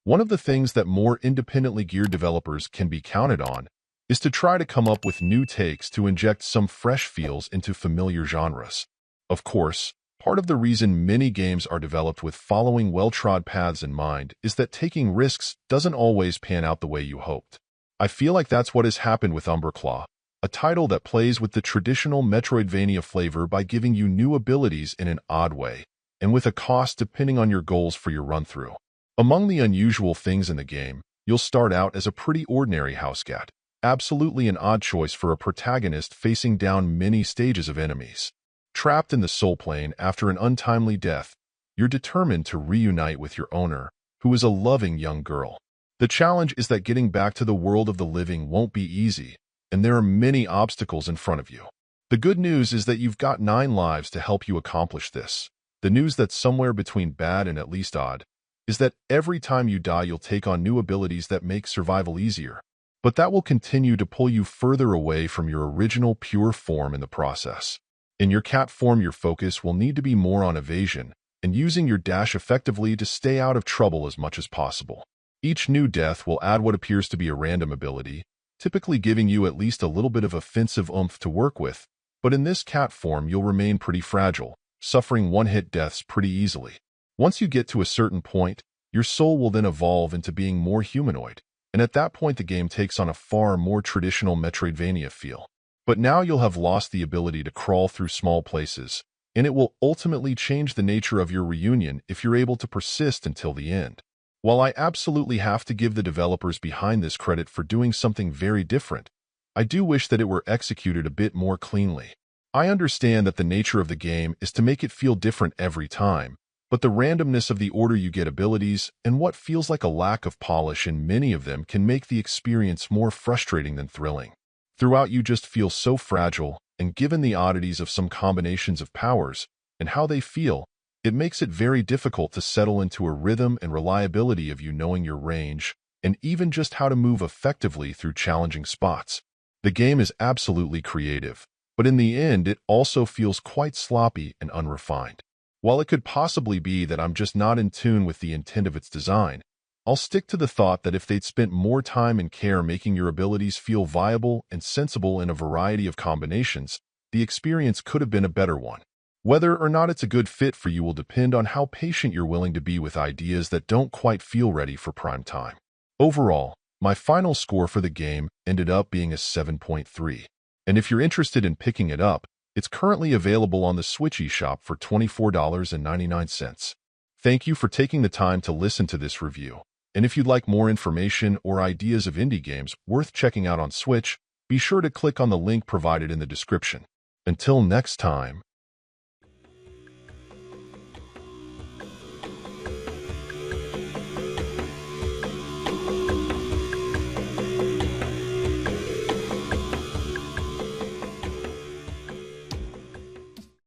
One of the things that more independently geared developers can be counted on is to try to come up with new takes to inject some fresh feels into familiar genres. Of course, part of the reason many games are developed with following well-trod paths in mind is that taking risks doesn't always pan out the way you hoped. I feel like that's what has happened with Umbraclaw, a title that plays with the traditional Metroidvania flavor by giving you new abilities in an odd way, and with a cost depending on your goals for your run-through. Among the unusual things in the game, you'll start out as a pretty ordinary housecat, absolutely an odd choice for a protagonist facing down many stages of enemies. Trapped in the soul plane after an untimely death, you're determined to reunite with your owner, who is a loving young girl. The challenge is that getting back to the world of the living won't be easy, and there are many obstacles in front of you. The good news is that you've got 9 lives to help you accomplish this. The news that's somewhere between bad and at least odd is that every time you die you'll take on new abilities that make survival easier. But that will continue to pull you further away from your original pure form in the process. In your cat form, your focus will need to be more on evasion and using your dash effectively to stay out of trouble as much as possible. Each new death will add what appears to be a random ability, typically giving you at least a little bit of offensive oomph to work with, but in this cat form you'll remain pretty fragile, suffering one-hit deaths pretty easily. Once you get to a certain point, your soul will then evolve into being more humanoid, and at that point the game takes on a far more traditional Metroidvania feel. But now you'll have lost the ability to crawl through small places, and it will ultimately change the nature of your reunion if you're able to persist until the end. While I absolutely have to give the developers behind this credit for doing something very different, I do wish that it were executed a bit more cleanly. I understand that the nature of the game is to make it feel different every time, but the randomness of the order you get abilities and what feels like a lack of polish in many of them can make the experience more frustrating than thrilling. Throughout, you just feel so fragile, and given the oddities of some combinations of powers and how they feel, it makes it very difficult to settle into a rhythm and reliability of you knowing your range and even just how to move effectively through challenging spots. The game is absolutely creative, but in the end it also feels quite sloppy and unrefined. While it could possibly be that I'm just not in tune with the intent of its design, I'll stick to the thought that if they'd spent more time and care making your abilities feel viable and sensible in a variety of combinations, the experience could have been a better one. Whether or not it's a good fit for you will depend on how patient you're willing to be with ideas that don't quite feel ready for prime time. Overall, my final score for the game ended up being a 7.3. And if you're interested in picking it up, it's currently available on the Switch eShop for $24.99. Thank you for taking the time to listen to this review. And if you'd like more information or ideas of indie games worth checking out on Switch, be sure to click on the link provided in the description. Until next time.